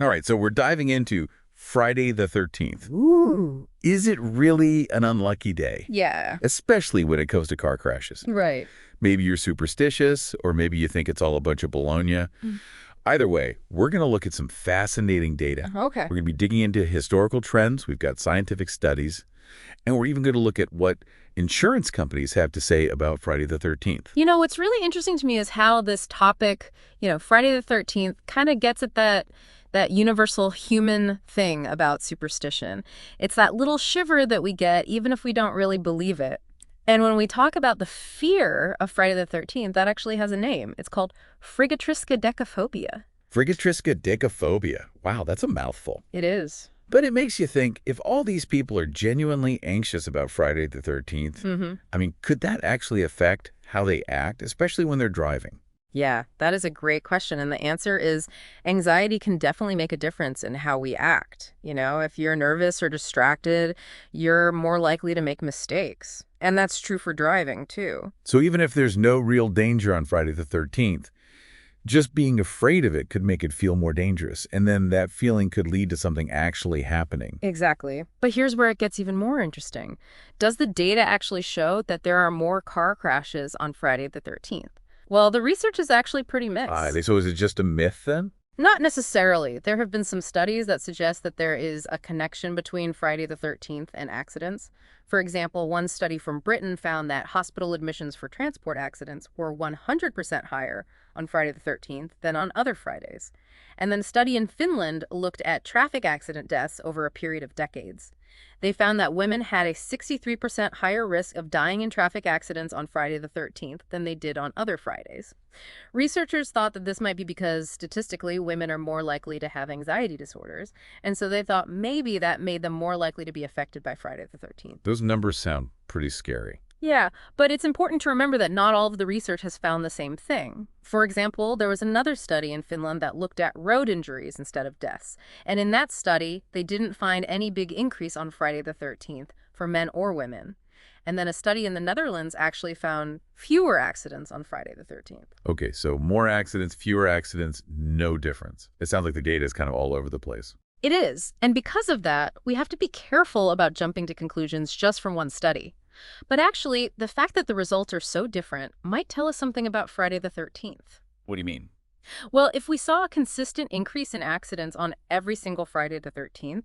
All right, so we're diving into Friday the 13th. Ooh. Is it really an unlucky day? Yeah. Especially when it comes to car crashes. Right. Maybe you're superstitious, or maybe you think it's all a bunch of baloney. Mm. Either way, we're going to look at some fascinating data. Okay. We're going to be digging into historical trends. We've got scientific studies. And we're even going to look at what insurance companies have to say about Friday the 13th. You know, what's really interesting to me is how this topic, Friday the 13th, kind of gets at that universal human thing about superstition. It's that little shiver that we get even if we don't really believe it. And when we talk about the fear of Friday the 13th, that actually has a name. It's called friggatriskaidekaphobia. Friggatriskaidekaphobia. Wow, that's a mouthful. It is. But it makes you think, if all these people are genuinely anxious about Friday the 13th, I mean, could that actually affect how they act, especially when they're driving? Yeah, that is a great question. And the answer is anxiety can definitely make a difference in how we act. If you're nervous or distracted, you're more likely to make mistakes. And that's true for driving, too. So even if there's no real danger on Friday the 13th, just being afraid of it could make it feel more dangerous, and then that feeling could lead to something actually happening. Exactly. But here's where it gets even more interesting. Does the data actually show that there are more car crashes on Friday the 13th? Well, the research is actually pretty mixed. So is it just a myth then? Not necessarily. There have been some studies that suggest that there is a connection between Friday the 13th and accidents. For example, one study from Britain found that hospital admissions for transport accidents were 100% higher on Friday the 13th than on other Fridays. And then a study in Finland looked at traffic accident deaths over a period of decades. They found that women had a 63% higher risk of dying in traffic accidents on Friday the 13th than they did on other Fridays. Researchers thought that this might be because statistically women are more likely to have anxiety disorders, and so they thought maybe that made them more likely to be affected by Friday the 13th. Those numbers sound pretty scary. Yeah, but it's important to remember that not all of the research has found the same thing. For example, there was another study in Finland that looked at road injuries instead of deaths. And in that study, they didn't find any big increase on Friday the 13th for men or women. And then a study in the Netherlands actually found fewer accidents on Friday the 13th. Okay, so more accidents, fewer accidents, no difference. It sounds like the data is kind of all over the place. It is. And because of that, we have to be careful about jumping to conclusions just from one study. But actually, the fact that the results are so different might tell us something about Friday the 13th. What do you mean? Well, if we saw a consistent increase in accidents on every single Friday the 13th,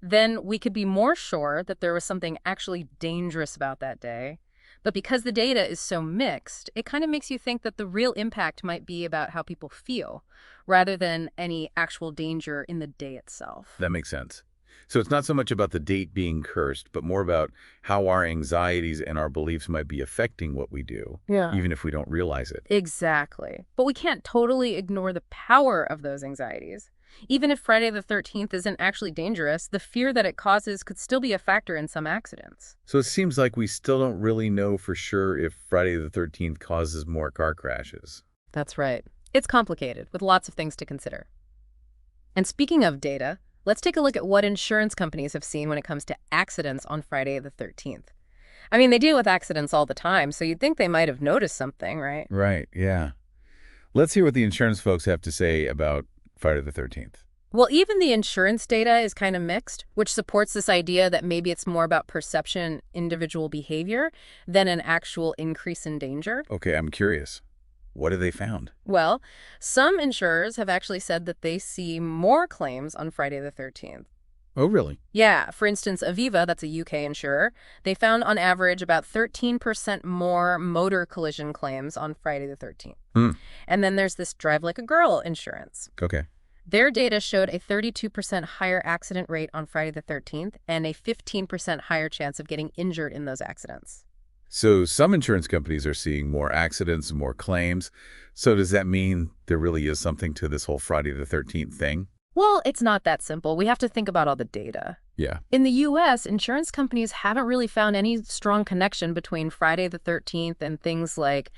then we could be more sure that there was something actually dangerous about that day. But because the data is so mixed, it kind of makes you think that the real impact might be about how people feel, rather than any actual danger in the day itself. That makes sense. So it's not so much about the date being cursed, but more about how our anxieties and our beliefs might be affecting what we do, even if we don't realize it. Exactly. But we can't totally ignore the power of those anxieties. Even if Friday the 13th isn't actually dangerous, the fear that it causes could still be a factor in some accidents. So it seems like we still don't really know for sure if Friday the 13th causes more car crashes. That's right. It's complicated, with lots of things to consider. And speaking of data, let's take a look at what insurance companies have seen when it comes to accidents on Friday the 13th. I mean, they deal with accidents all the time, so you'd think they might have noticed something, right? Right, yeah. Let's hear what the insurance folks have to say about Friday the 13th. Well, even the insurance data is kind of mixed, which supports this idea that maybe it's more about perception, individual behavior, than an actual increase in danger. Okay, I'm curious. What have they found? Well, some insurers have actually said that they see more claims on Friday the 13th. Oh, really? Yeah, for instance, Aviva, that's a UK insurer, they found on average about 13% more motor collision claims on Friday the 13th. And then there's this Drive Like a Girl insurance. Okay. Their data showed a 32% higher accident rate on Friday the 13th and a 15% higher chance of getting injured in those accidents. So some insurance companies are seeing more accidents and more claims. So does that mean there really is something to this whole Friday the 13th thing? Well, it's not that simple. We have to think about all the data. Yeah. In the U.S., insurance companies haven't really found any strong connection between Friday the 13th and things like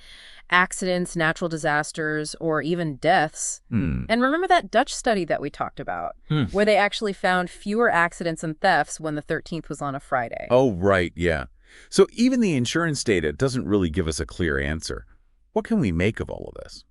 accidents, natural disasters, or even deaths. And remember that Dutch study that we talked about, where they actually found fewer accidents and thefts when the 13th was on a Friday? Oh, right, yeah. So even the insurance data doesn't really give us a clear answer. What can we make of all of this?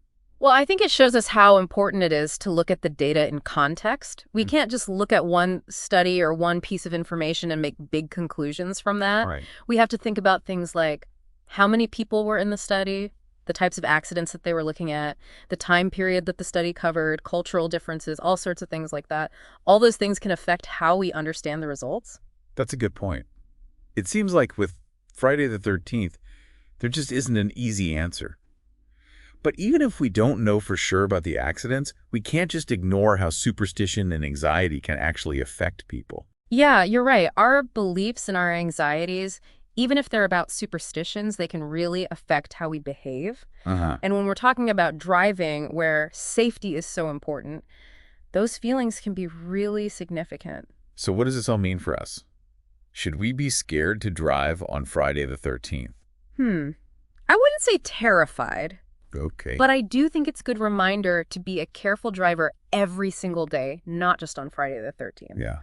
Well, I think it shows us how important it is to look at the data in context. We Mm. can't just look at one study or one piece of information and make big conclusions from that. Right. We have to think about things like how many people were in the study, the types of accidents that they were looking at, the time period that the study covered, cultural differences, all sorts of things like that. All those things can affect how we understand the results. That's a good point. It seems like with Friday the 13th, there just isn't an easy answer. But even if we don't know for sure about the accidents, we can't just ignore how superstition and anxiety can actually affect people. Yeah, you're right. Our beliefs and our anxieties, even if they're about superstitions, they can really affect how we behave. Uh-huh. And when we're talking about driving, where safety is so important, those feelings can be really significant. So what does this all mean for us? Should we be scared to drive on Friday the 13th? I wouldn't say terrified, Okay. but I do think it's a good reminder to be a careful driver every single day, not just on Friday the 13th. Yeah.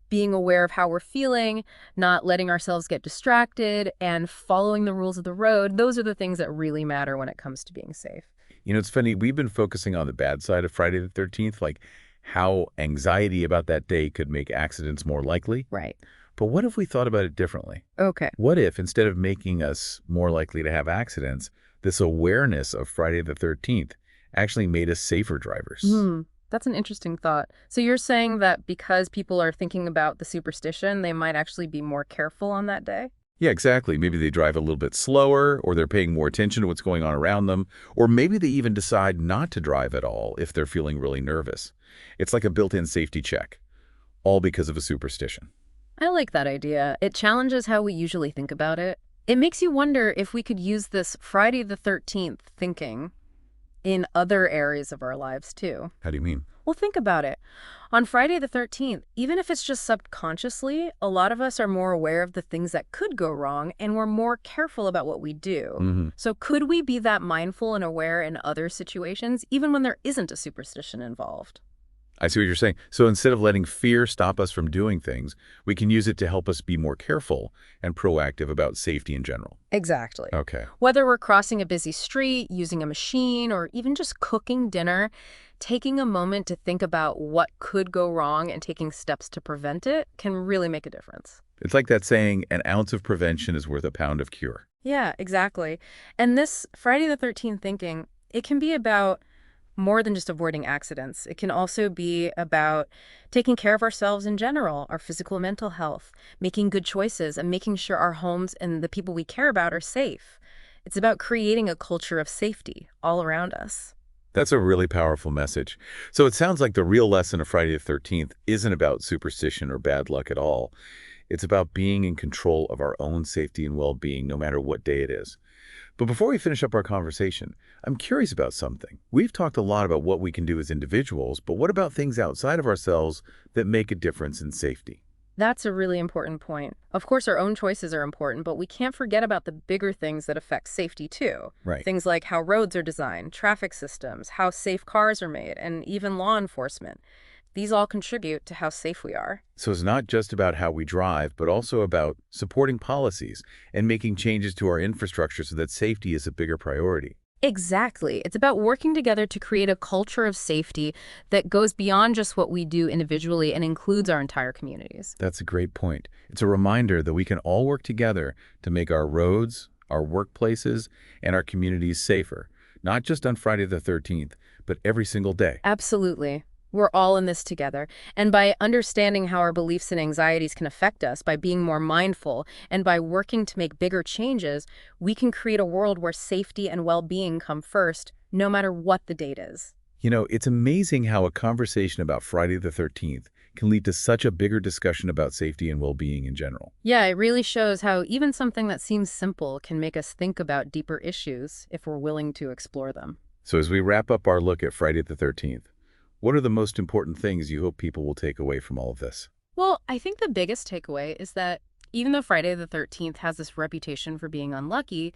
Being aware of how we're feeling, not letting ourselves get distracted, and following the rules of the road, those are the things that really matter when it comes to being safe. You know, it's funny, we've been focusing on the bad side of Friday the 13th, like how anxiety about that day could make accidents more likely. Right. But what if we thought about it differently? Okay. What if, instead of making us more likely to have accidents, this awareness of Friday the 13th actually made us safer drivers? That's an interesting thought. So you're saying that because people are thinking about the superstition, they might actually be more careful on that day? Yeah, exactly. Maybe they drive a little bit slower, or they're paying more attention to what's going on around them, or maybe they even decide not to drive at all if they're feeling really nervous. It's like a built-in safety check, all because of a superstition. I like that idea. It challenges how we usually think about it. It makes you wonder if we could use this Friday the 13th thinking in other areas of our lives too. How do you mean? Well, think about it. On Friday the 13th, even if it's just subconsciously, a lot of us are more aware of the things that could go wrong, and we're more careful about what we do. So could we be that mindful and aware in other situations, even when there isn't a superstition involved? I see what you're saying. So instead of letting fear stop us from doing things, we can use it to help us be more careful and proactive about safety in general. Exactly. Okay. Whether we're crossing a busy street, using a machine, or even just cooking dinner, taking a moment to think about what could go wrong and taking steps to prevent it can really make a difference. It's like that saying, an ounce of prevention is worth a pound of cure. Yeah, exactly. And this Friday the 13th thinking, it can be about more than just avoiding accidents. It can also be about taking care of ourselves in general, our physical and mental health, making good choices, and making sure our homes and the people we care about are safe. It's about creating a culture of safety all around us. That's a really powerful message. So it sounds like the real lesson of Friday the 13th isn't about superstition or bad luck at all. It's about being in control of our own safety and well-being, no matter what day it is. But before we finish up our conversation, I'm curious about something. We've talked a lot about what we can do as individuals, but what about things outside of ourselves that make a difference in safety? That's a really important point. Of course, our own choices are important, but we can't forget about the bigger things that affect safety too. Right. Things like how roads are designed, traffic systems, how safe cars are made, and even law enforcement. These all contribute to how safe we are. So it's not just about how we drive, but also about supporting policies and making changes to our infrastructure so that safety is a bigger priority. Exactly. It's about working together to create a culture of safety that goes beyond just what we do individually and includes our entire communities. That's a great point. It's a reminder that we can all work together to make our roads, our workplaces, and our communities safer, not just on Friday the 13th, but every single day. Absolutely. We're all in this together. And by understanding how our beliefs and anxieties can affect us, by being more mindful, and by working to make bigger changes, we can create a world where safety and well-being come first, no matter what the date is. You know, it's amazing how a conversation about Friday the 13th can lead to such a bigger discussion about safety and well-being in general. Yeah, it really shows how even something that seems simple can make us think about deeper issues if we're willing to explore them. So as we wrap up our look at Friday the 13th, what are the most important things you hope people will take away from all of this? Well, I think the biggest takeaway is that even though Friday the 13th has this reputation for being unlucky,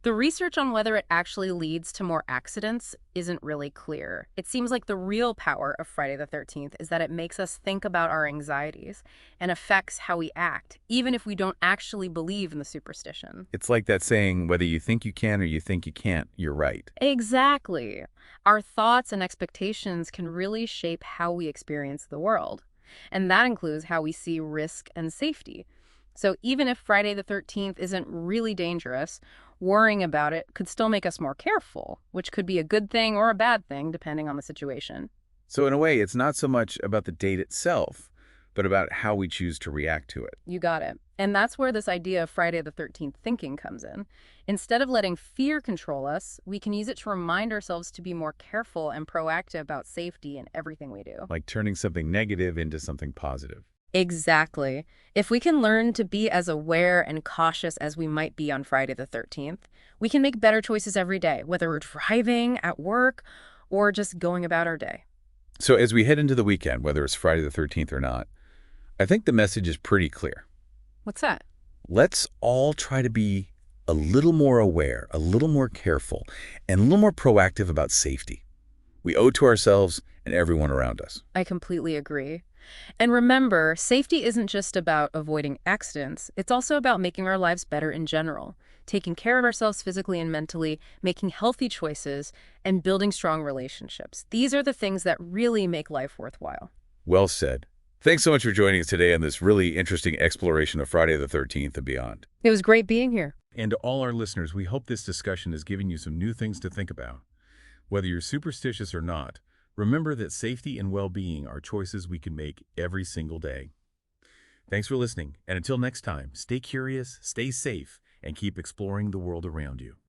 The research on whether it actually leads to more accidents isn't really clear. It seems like the real power of Friday the 13th is that it makes us think about our anxieties and affects how we act, even if we don't actually believe in the superstition. It's like that saying, whether you think you can or you think you can't, you're right. Exactly. Our thoughts and expectations can really shape how we experience the world. And that includes how we see risk and safety. So even if Friday the 13th isn't really dangerous, worrying about it could still make us more careful, which could be a good thing or a bad thing, depending on the situation. So in a way, it's not so much about the date itself, but about how we choose to react to it. You got it. And that's where this idea of Friday the 13th thinking comes in. Instead of letting fear control us, we can use it to remind ourselves to be more careful and proactive about safety in everything we do. Like turning something negative into something positive. Exactly. If we can learn to be as aware and cautious as we might be on Friday the 13th, we can make better choices every day, whether we're driving, at work, or just going about our day. So as we head into the weekend, whether it's Friday the 13th or not, I think the message is pretty clear. What's that? Let's all try to be a little more aware, a little more careful, and a little more proactive about safety. We owe it to ourselves and everyone around us. I completely agree. And remember, safety isn't just about avoiding accidents. It's also about making our lives better in general, taking care of ourselves physically and mentally, making healthy choices, and building strong relationships. These are the things that really make life worthwhile. Well said. Thanks so much for joining us today on this really interesting exploration of Friday the 13th and beyond. It was great being here. And to all our listeners, we hope this discussion has given you some new things to think about. Whether you're superstitious or not, remember that safety and well-being are choices we can make every single day. Thanks for listening, and until next time, stay curious, stay safe, and keep exploring the world around you.